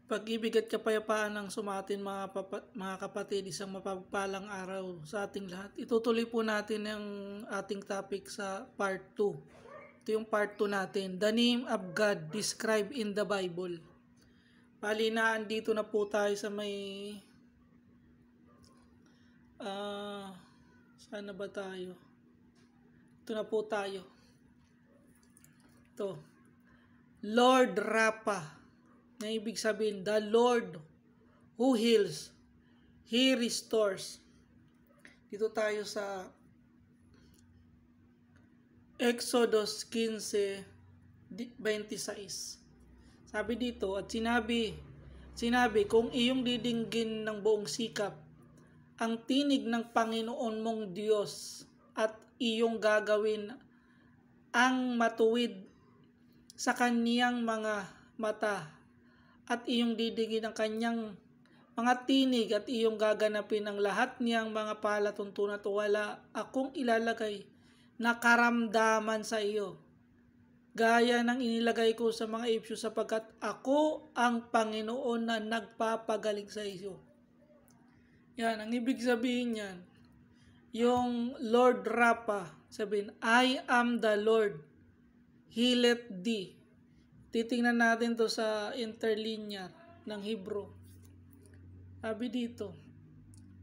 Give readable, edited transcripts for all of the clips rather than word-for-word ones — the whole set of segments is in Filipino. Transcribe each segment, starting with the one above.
Pag-ibig at kapayapaan ng sumatin mga kapatid, isang mapagpalang araw sa ating lahat. Itutuloy po natin ang ating topic sa part 2. Ito yung part 2 natin. The name of God described in the Bible. Palinaan dito na po tayo sa may... sana ba tayo? Ito na po tayo. Ito. Lord Rapha. Na ibig sabihin, the Lord who heals, He restores. Dito tayo sa Exodus 15:26. Sabi dito, at sinabi, kung iyong didinggin ng buong sikap, ang tinig ng Panginoon mong Diyos at iyong gagawin ang matuwid sa kaniyang mga mata, at iyong didingin ang kanyang mga tinig at iyong gaganapin ang lahat niyang mga palatuntunan at wala akong ilalagay na karamdaman sa iyo, gaya ng inilagay ko sa mga Efeso, sapagkat ako ang Panginoon na nagpapagaling sa iyo. Yan, ang ibig sabihin yan. Yung Lord Rapha, sabihin, I am the Lord, healeth thee. Titingnan natin to sa interlinear ng Hebrew. Sabi dito,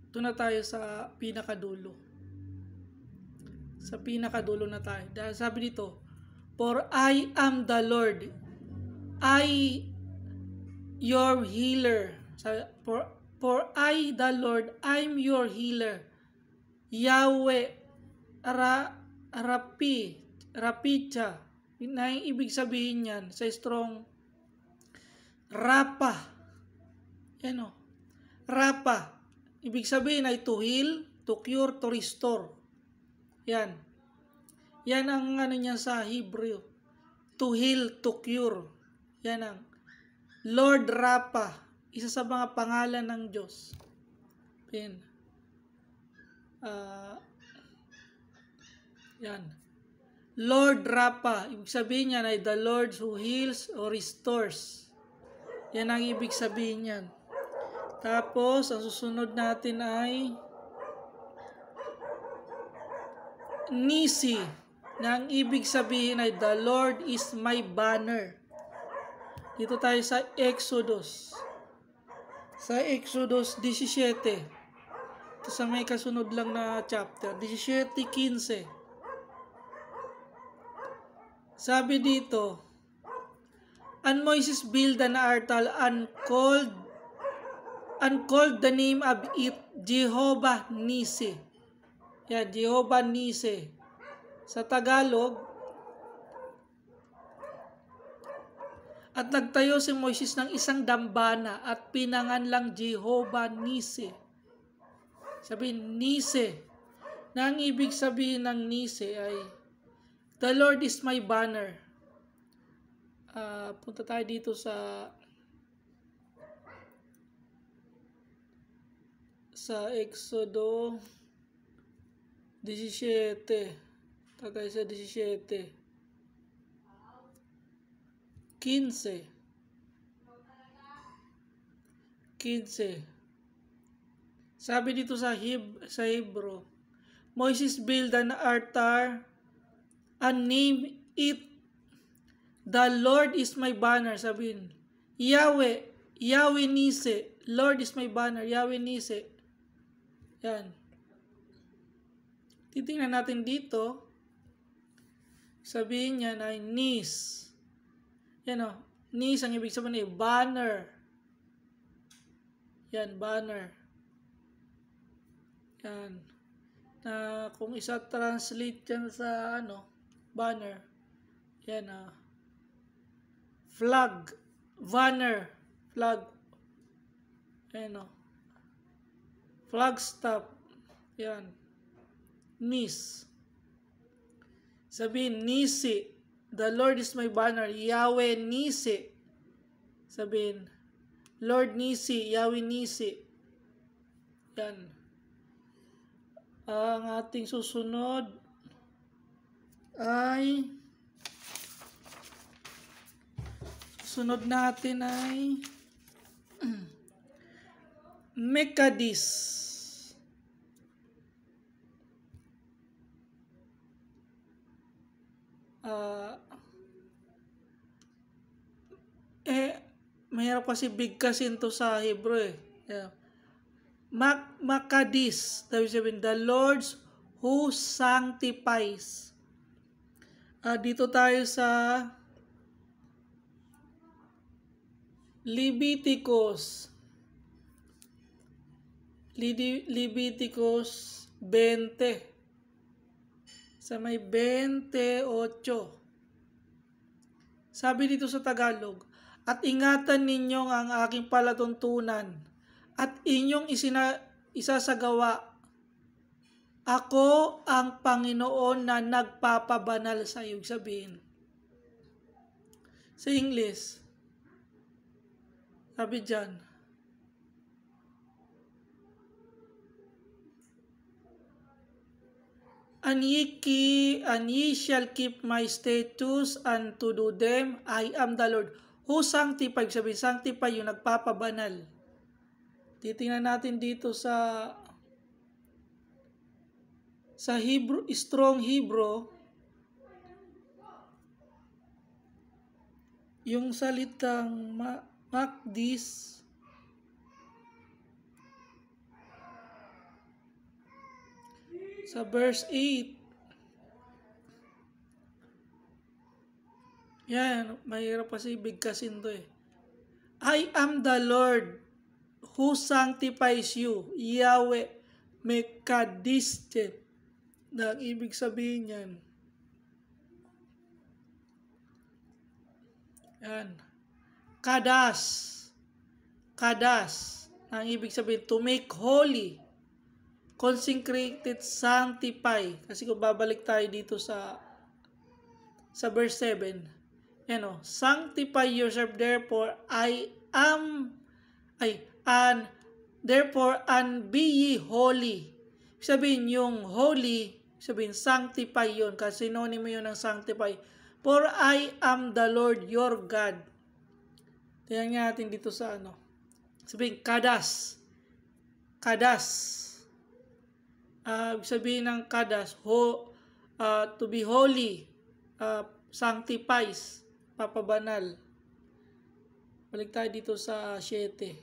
ito na tayo sa pinakadulo. Sa pinakadulo na tayo. Dahil sabi dito, for I am the Lord, I your healer. For I the Lord, I'm your healer. Yahweh Rapicha. Na yung ibig sabihin yan sa strong Rapha. Yan o. Rapha. Ibig sabihin ay to heal, to cure, to restore. Yan. Yan ang ano niya sa Hebrew. To heal, to cure. Yan ang Lord Rapha. Isa sa mga pangalan ng Diyos. Yan. Yan. Lord Rapha, ibig sabihin niyan ay the Lord who heals or restores. Yan ang ibig sabihin niyan. Tapos, ang susunod natin ay Nisi, na ang ibig sabihin ay the Lord is my banner. Dito tayo sa Exodus. Sa Exodus 17. Ito sa may kasunod lang na chapter. 17:15. Sabi dito, and Moses built an altar and called the name of it Jehovah Nisi. Yan, Jehovah Nisi. Sa Tagalog, at nagtayo si Moses ng isang dambana at pinanganlang Jehovah Nisi. Sabihin, Nisi. Na ang ibig sabihin ng Nisi ay the Lord is my banner. Punta tayo dito sa Exodo 17. Punta tayo sa 17. 15. Sabi dito sa Hebrew, Moses built an altar and name it the Lord is my banner. Sabihin, Yahweh Nisi, Lord is my banner, Yahweh Nisi. Yan. Titingnan natin dito. Sabihin niya na Nis. Yan o. Nis ang ibig sabihin ay banner. Yan, banner. Yan. Na kung isa translate yan sa banner. Yan flag. Banner. Flag. Ayan flagstaff. Yan. Nis. Sabihin, Nisi. The Lord is my banner. Yahweh Nisi. Sabihin, Lord Nisi. Yahweh Nisi. Yan. Ang ating susunod ay sunod natin ay Mekadis. Mahirap kasi bigkasin to sa Hebrew eh. Yeah. Makadis, sabihin, the Lord's who sanctifies. Dito tayo sa Leviticus 20. Sa may 28. Sabi dito sa Tagalog, at ingatan ninyo ang aking palatuntunan at inyong isasagawa. Ako ang Panginoon na nagpapabanal sa iyo. Sabihin. Sa English, sabi dyan, And ye shall keep my statutes and to do them. I am the Lord who sanctify. Sabi, sanctify yung nagpapabanal. Titingnan natin dito sa Hebrew, strong Hebrew, yung salitang makdis, sa verse 8. Yan, mahirap kasi bigkasin to eh. I am the Lord who sanctifies you. Yahweh Mekadiste. Na ibig sabihin yan. Yan. Kadas. Ang ibig sabihin, to make holy. Consecrated, sanctify. Kasi kung babalik tayo dito sa verse 7. Yan o. Sanctify yourself, therefore, and be ye holy. Sabihin yung holy, sabihin sanctify yun. Kasi synonym yun ng sanctify. For I am the Lord your God. Tingnan nga natin dito sa sabihin, kadas. Sabihin ng kadas, to be holy, sanctifies, papabanal. Balik tayo dito sa 7.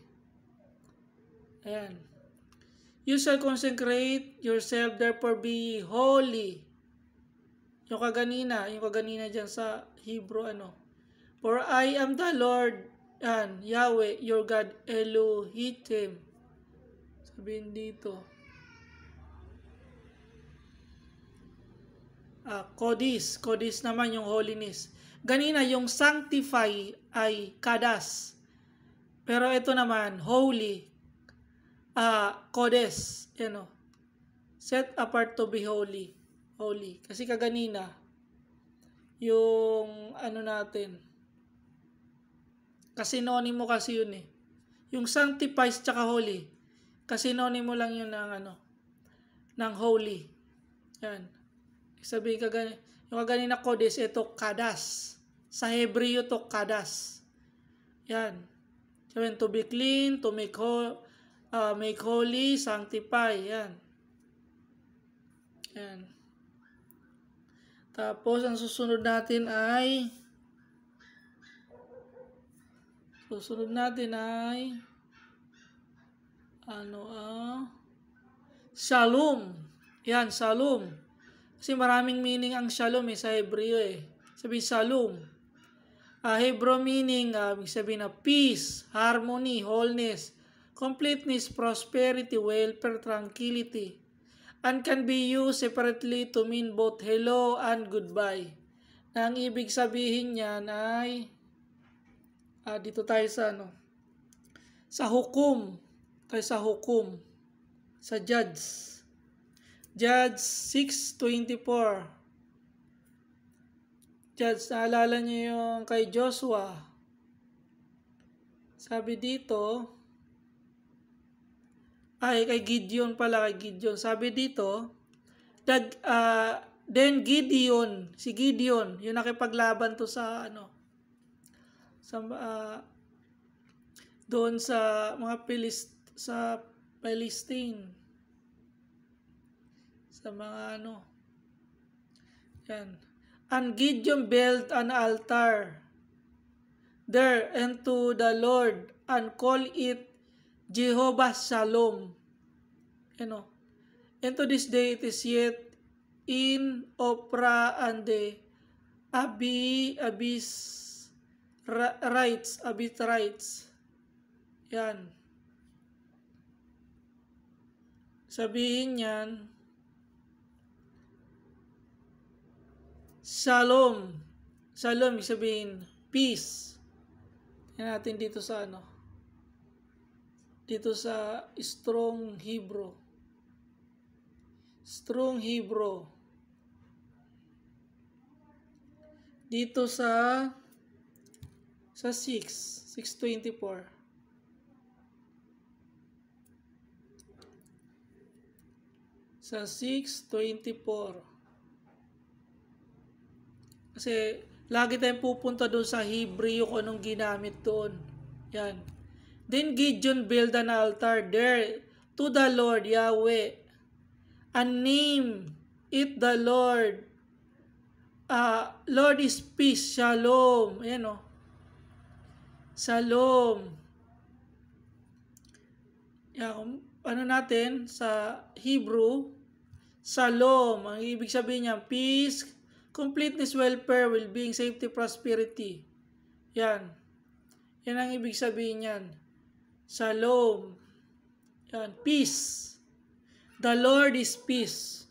Ayan. You shall consecrate yourself, therefore be holy. Yung kaganina dyan sa Hebrew, For I am the Lord, and Yahweh, your God, Elohim. Sabihin dito. Kodis naman yung holiness. Ganina yung sanctify ay kadas. Pero ito naman, holy, kodes, set apart to be holy. Kasi kaganina, yung natin, kasinonimo kasi yun eh. Yung sanctifies tsaka holy, kasinonimo lang yun ng holy. Yan. Sabihin yung kaganina kodes, ito kadas. Sa Hebreo to kadas. Yan. Sabihin, to be clean, to make holy, sanctify. Yan. Tapos, ang susunod natin ay shalom. Yan, shalom. Kasi maraming meaning ang shalom sa Hebreo eh. Sabi shalom. Hebrew meaning, sabi na peace, harmony, wholeness, completeness, prosperity, welfare, tranquility. And can be used separately to mean both hello and goodbye. Na ang ibig sabihin niyan ay, dito tayo sa hukom. Sa Judge 6:24. Judge, naalala niyo yung kay Joshua. Sabi dito, kay Gideon pala, Sabi dito, then si Gideon, yung nakipaglaban to sa doon sa mga sa Palestine. Sa mga yan. And Gideon built an altar there unto the Lord and call it Jehovah Shalom. And to this day it is yet in Ophrah and the Abiterites. Yan. Sabihin yan, Shalom. Shalom, sabihin, peace. Yan natin dito sa dito sa Strong Hebrew. Strong Hebrew. Dito sa 624. Sa 624. Kasi lagi tayong pupunta doon sa Hebrew kung anong ginamit doon. Yan. Then Gideon built an altar there to the Lord Yahweh and name it the Lord. Lord is peace. Shalom. Ayan Shalom. Yan, natin sa Hebrew, Shalom. Ang ibig sabihin niya, peace, completeness, welfare, well-being, safety, prosperity. Yan. Yan ang ibig sabihin niyan. Shalom. Yan. Peace. The Lord is peace.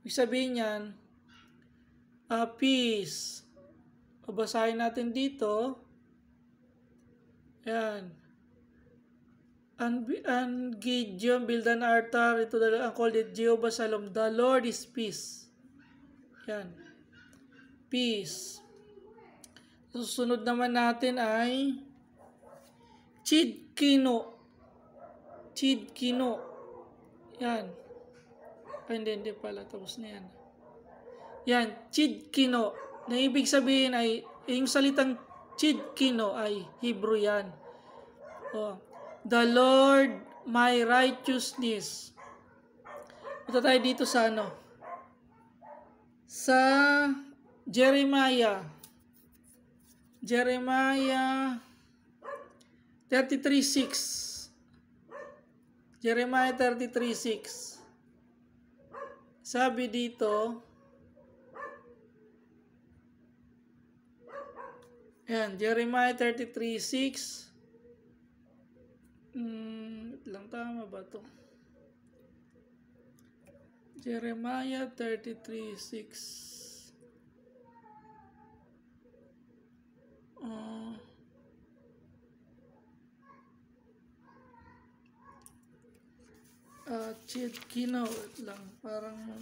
Ibig sabihin niyan, peace. Babasahin natin dito. Yan. And Gideon built an altar ito and called it Jehovah Shalom. The Lord is peace. Yan. Peace. Susunod naman natin ay Chidkino. Chidkino. Yan. Hindi pala. Tapos na yan. Yan. Chidkino. Na ibig sabihin ay, yung salitang Chidkino ay Hebrew yan. The Lord my righteousness. Punta tayo dito sa sa Jeremiah 33:6. Jeremiah 33:6. Sabi dito, yan, Jeremiah 33:6. Lang tama ba to? Jeremiah 33:6. Chidkino lang, parang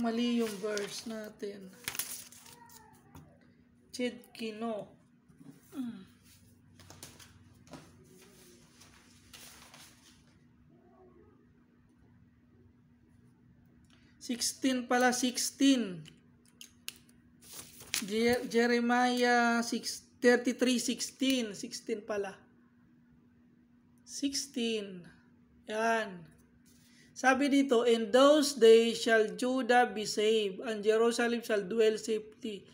mali yung verse natin. Chidkino. 16 pala, 16. Jeremiah 33:16. 16 pala. 16. Yan. Sabi dito, in those days shall Judah be saved, and Jerusalem shall dwell safely.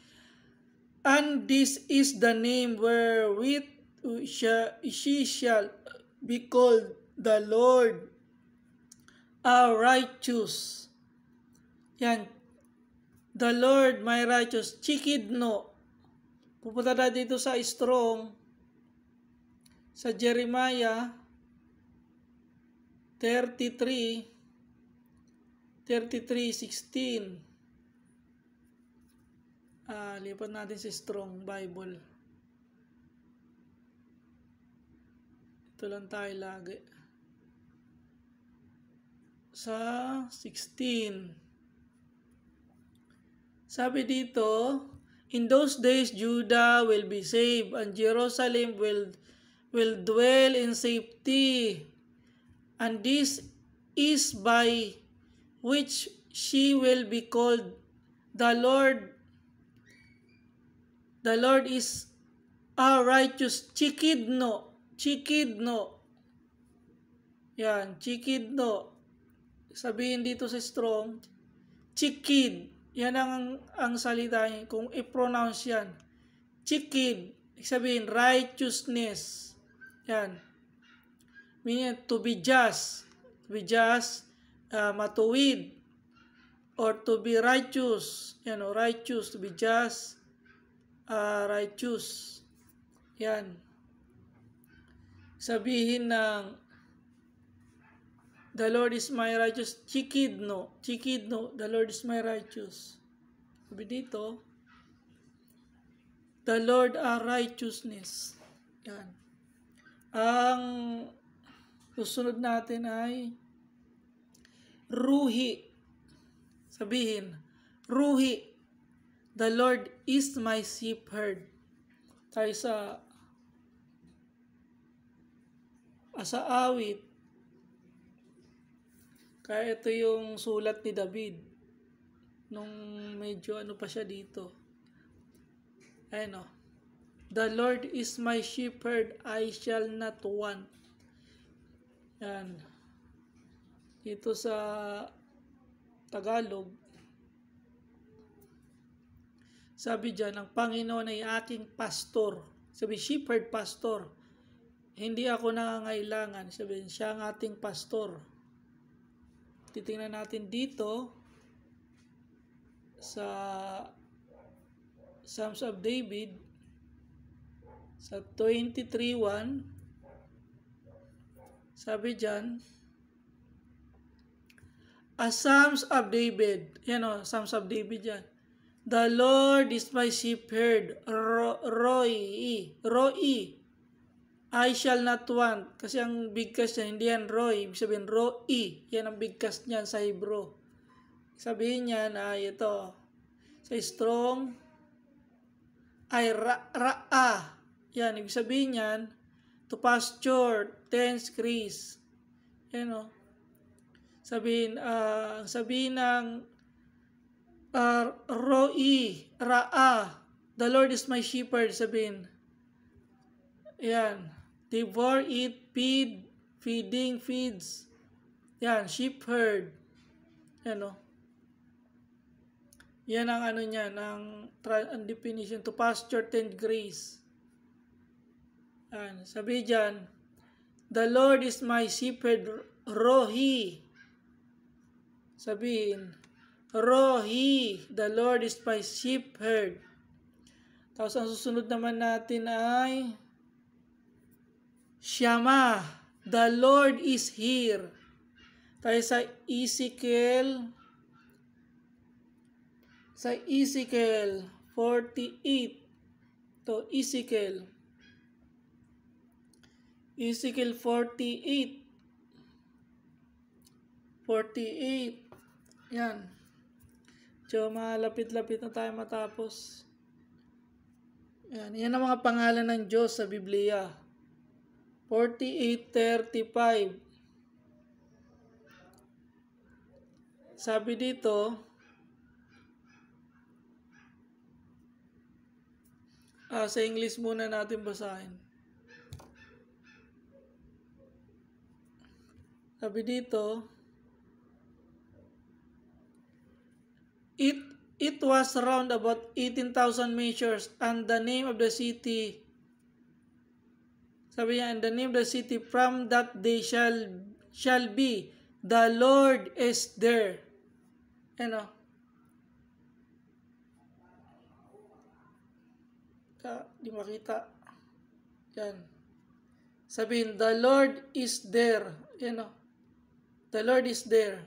And this is the name wherewith she shall be called, the Lord our righteous. Yan. The Lord my righteous. Chikidno. Pupunta na dito sa Strong. Sa Jeremiah 33:16. Lipat natin sa Strong Bible. Ito lang tayo lagi. Sa 16. Sabi dito, in those days Judah will be saved and Jerusalem will dwell in safety. And this is by which she will be called, the Lord is righteous, chikidno. Yan, chikidno. Sabihin dito sa Strong, chikid. Yan ang salita niya. Kung i-pronounce yan, chikid. Sabihin, righteousness. Yan. Meaning, to be just. To be just, matuwid. Or to be righteous. Yan, righteous. To be just, righteous. Yan. Sabihin ng the Lord is my righteous. Chikidno, the Lord is my righteous. Sabi dito, the Lord our righteousness. Yan. Ang susunod natin ay ruhi. Sabihin, ruhi, the Lord is my shepherd. Tayo sa awit. Kaya ito yung sulat ni David nung medyo ano pa siya dito. Ayun o. The Lord is my shepherd, I shall not want. Yan. Dito sa Tagalog, sabi dyan, ang Panginoon ay aking pastor. Sabi, shepherd, pastor. Hindi ako nangangailangan. Sabi, siya ang ating pastor. Titingnan natin dito sa Psalms of David sa 23:1. Sabi dyan, a Psalms of David. Yan o, Psalms of David yan. The Lord is my shepherd. Roy. I shall not want. Kasi ang bigkas niya, hindi yan Roy. Ibig sabihin, Roi. Yan ang bigkas niyan sa Hebrew. Sabihin niya na ito. Sa Strong, ay ra'a. Yan, ibig sabihin niyan, to pasture, tens, crease. Yan o. Sabihin ng Roi, ra'a. The Lord is my shepherd. Sabihin. Yan. Devour, eat, feed, feeding, feeds. Yan, shepherd. Yan o. Yan ang ano niya, ang definition. To pasture, tend, grace. Yan. Sabi dyan, the Lord is my shepherd, Rohi. Sabihin, Rohi, the Lord is my shepherd. Tapos ang susunod naman natin ay Shama, the Lord is here. Tayo sa Ezekiel 48. To Ezekiel 48. Yan. So, malapit-lapit na tayo matapos. Yan. Yan ang mga pangalan ng Diyos sa Biblia. 48:35. Sabi dito, sa English muna natin basahin. Sabi dito, It was round about 18,000 measures, and the name of the city, sabi niya, and the name of the city from that day shall be, the Lord is there. Ano? Di makita. Yan. Sabihin, the Lord is there. Yan o. The Lord is there.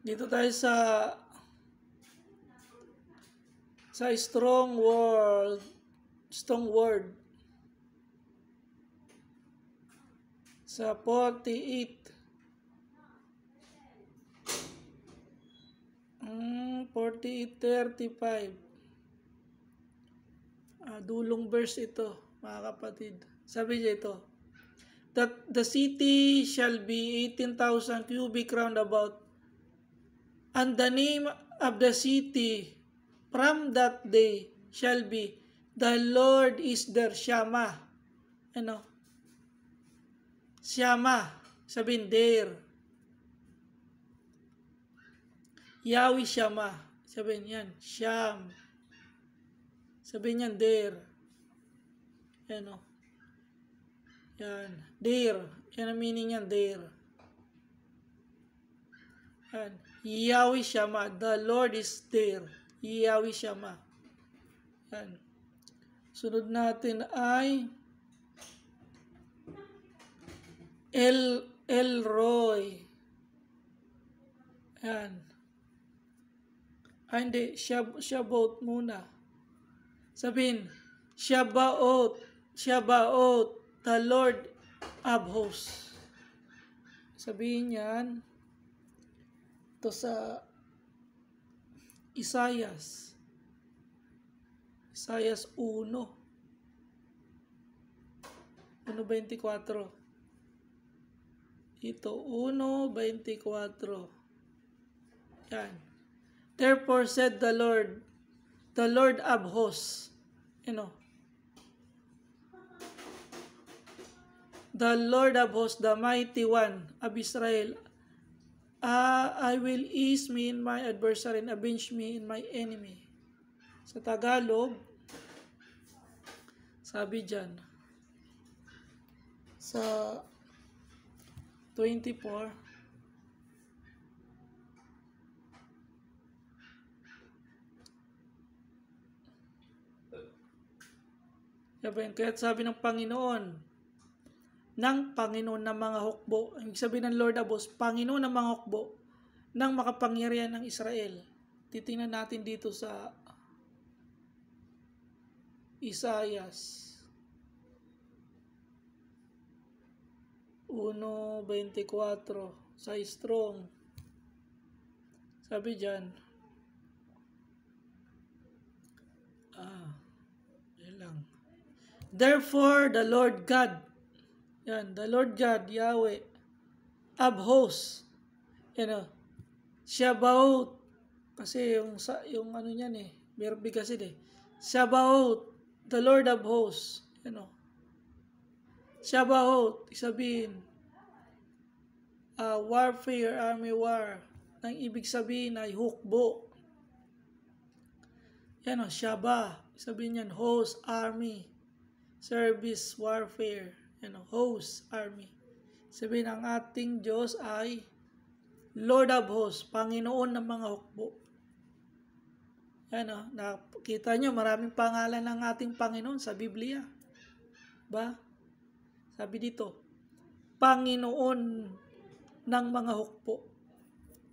Dito tayo sa strong word. Sa 48. 48:35. Dulong verse ito, mga kapatid. Sabi niya ito, that the city shall be 18,000 cubic round about, and the name of the city From that day shall be, the Lord is their Shama. Ano? Shama. Sabihin, there. Yahweh Shama. Sabihin yan, Sham. Sabihin yan, there. Yan o. Yan. There. Yan ang meaning yan, there. Yan. Yahweh Shama. The Lord is there. Yahweh Shama. Yan. Sunod natin ay El-Roy. Yan. Hindi. Shabaot muna. Sabihin, Shabaot. Shabaot. The Lord of hosts. Sabihin yan. Ito sa Isaias 1:24. Ito 1:24. Yan. Therefore said the Lord of hosts, the Lord of hosts, the mighty one of Israel, I will ease me in my adversary and avenge me in my enemy. Sa Tagalog, sabi dyan, sa 24, kaya sabi ng Panginoon ng mga hukbo, ang sabi ng Lord of hosts, Panginoon ng mga hukbo, ng makapangyarihan ng Israel. Titingnan natin dito sa Isaias 1:24 sa Strong. Sabi dyan, yan lang. Therefore the Lord God, yan, the Lord God, Yahweh of hosts, Shabaot, kasi yung ano niyan verbi kasi Shabaot, the Lord of hosts, Shabaot, sabihin, warfare, army war, ang ibig sabihin ay hukbo. Shaba, sabihin yan, host, army, service, warfare, host, army. Sabihin, ang ating Diyos ay Lord of hosts, Panginoon ng mga hukbo. Nakita nyo, maraming pangalan ng ating Panginoon sa Biblia. Ba? Sabi dito, Panginoon ng mga hukbo.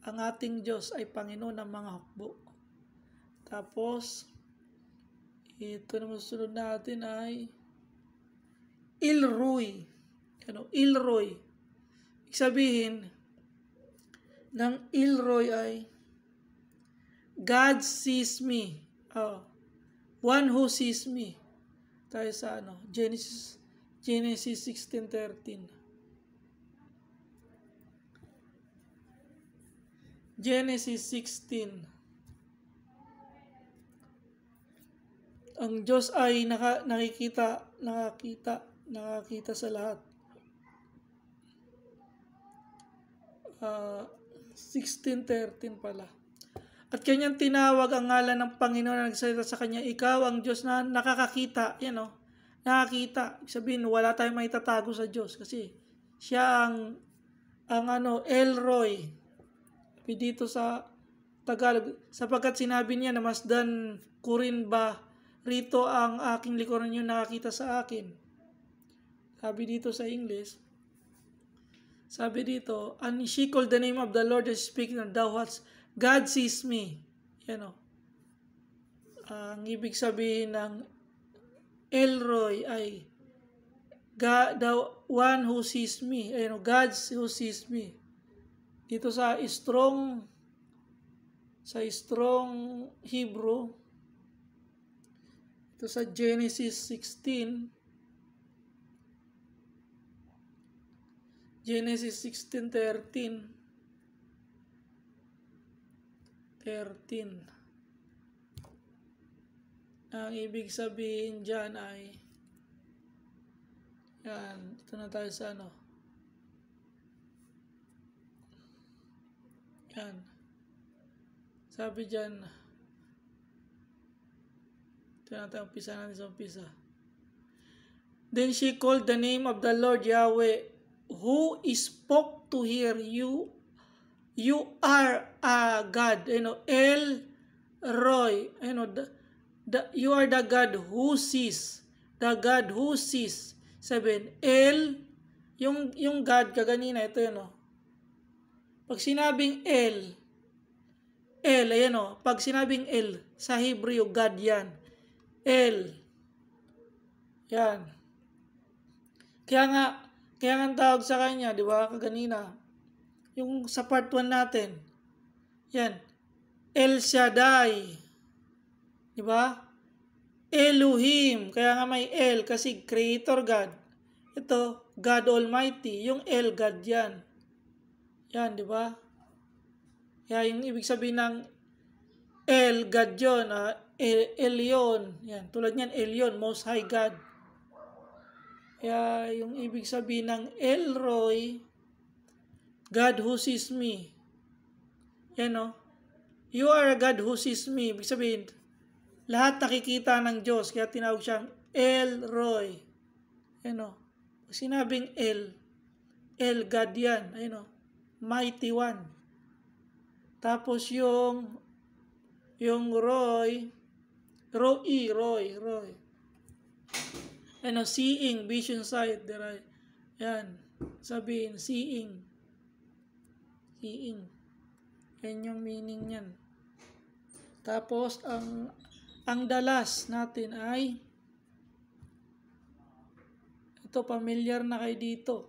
Ang ating Diyos ay Panginoon ng mga hukbo. Tapos, ito naman sunod natin ay El-Roy. El-Roy. Ibig sabihin ng El-Roy ay God sees me. One who sees me. Tayo sa Genesis 16:13. Genesis 16. Ang Diyos ay nakakita sa lahat. 16:13 pala. At kanyang tinawag ang ngalan ng Panginoon na nagsalita sa kanya, ikaw ang Diyos na nakakakita. Nakakita. Sabihin, wala tayong maitatago sa Diyos kasi siya ang El-Roy. Dito sa Tagalog, sapagkat sinabi niya na masdan ko rin ba rito ang aking likuran yung nakakita sa akin. Sabi dito sa English, sabi dito, and she called the name of the Lord and speaking, thou hast, God sees me. Ang ibig sabihin ng El-Roy ay God, the one who sees me. God who sees me. Dito sa strong Hebrew, ito sa Genesis 16, Genesis 16:13. Ang ibig sabihin dyan ay, yan, ito na tayo sa ano. Yan. Sabi dyan, ito na tayo, umpisa natin sa umpisa. Then she called the name of the Lord Yahweh, who spoke to her, you are a God, El Roy, you are the God who sees, the God who sees. Sabihin, El, yung God kaganina, ito yun, pag sinabing El, ayan pag sinabing El, sa Hebrew, God yan. El. Yan. Kaya nga ang tawag sa kanya, di ba, kaganina, yung sa part 1 natin, yan, El Shaddai, di ba? Elohim, kaya nga may El, kasi Creator God. Ito, God Almighty, yung El, God yan. Yan, di ba? Kaya yung ibig sabihin ng El, God yun, Elyon, yan, tulad niyan, Elyon, Most High God. Kaya yung ibig sabihin ng El Roy, God who sees me. Yan you are a God who sees me. Ibig sabihin, lahat nakikita ng Diyos. Kaya tinawag siyang El Roy. Yan pag sinabing El, God yan. Mighty One. Tapos yung Roy. Seeing, vision, sight. Yan. Sabihin, seeing. Yan yung meaning niyan. Tapos, ang dalas natin ay, ito, familiar na kayo dito.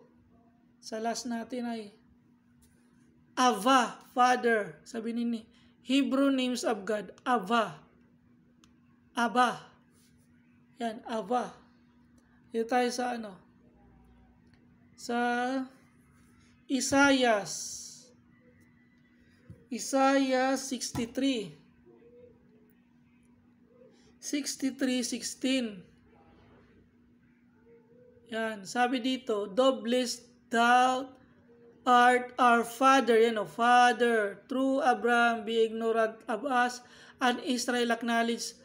Sa last natin ay, Ava, Father. Sabi ni Hebrew names of God, Ava. Yan, Ava. Dito tayo sa sa Isaiah 63. 63:16. Yan, sabi dito, thou blessed thou art our Father, Father, through Abraham be ignorant of us, and Israel acknowledge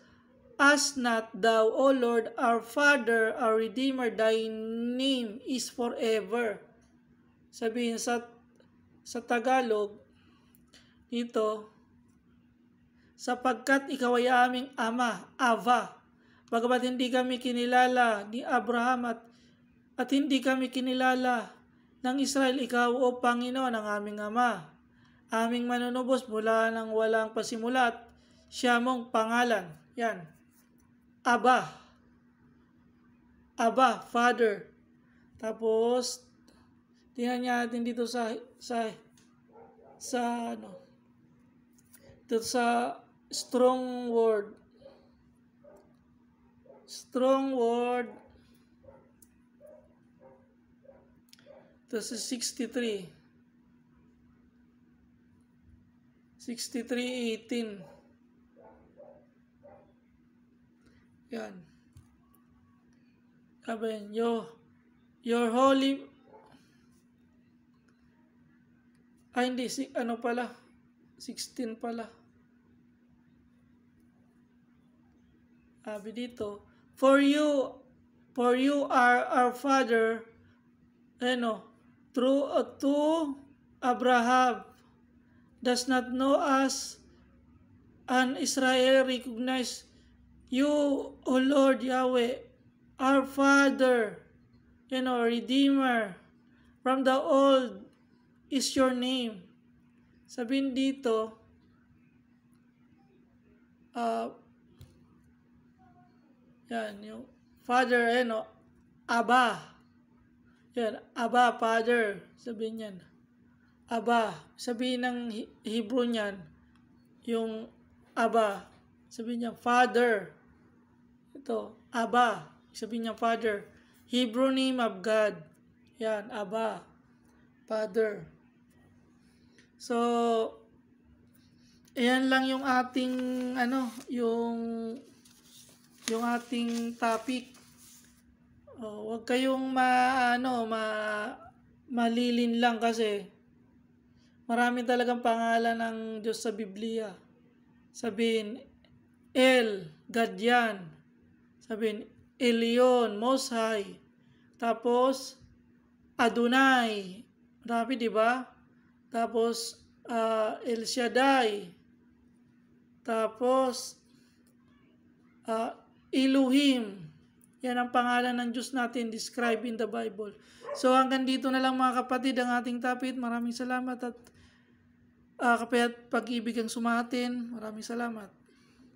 us not, thou, O Lord, our Father, our Redeemer, thy name is forever. Sabihin sa Tagalog, dito, sapagkat ikaw ay aming Ama, Ava, bagamat hindi kami kinilala ni Abraham at hindi kami kinilala ng Israel, ikaw, O Panginoon, ang aming Ama, aming manunubos mula nang walang pasimulat, siya mong pangalan. Yan. Aba, Father. Tapos, tingnan natin dito sa dito sa strong word. Ito sa 63. 63:18. Yan. Sabi, your holy, hindi, 16 pala. Sabi dito, for you are our Father, through to Abraham, does not know us, and Israel recognize you, O Lord Yahweh, our Father, Redeemer, from the old is your name. Sabihin dito, yan, yung Father, Aba. Yan, Aba, Father. Sabihin yan. Aba. Sabihin ng Hebrew niyan, yung Aba. Sabihin niya, Father. Ito, Aba. Sabihin niya, Father. Hebrew name of God. Yan, Aba. Father. So, ayan lang yung ating, yung yung ating topic. Huwag kayong malilin lang kasi marami talagang pangalan ng Diyos sa Biblia. Sabihin, God yan. Sabihin, Elyon, Most High. Tapos, Adonai. Marami, di ba? Tapos, El Shaddai. Tapos, Elohim. Yan ang pangalan ng Diyos natin described in the Bible. So hanggang dito na lang mga kapatid ang ating topic. Maraming salamat at kapayat pag-ibig ang sumatin. Maraming salamat.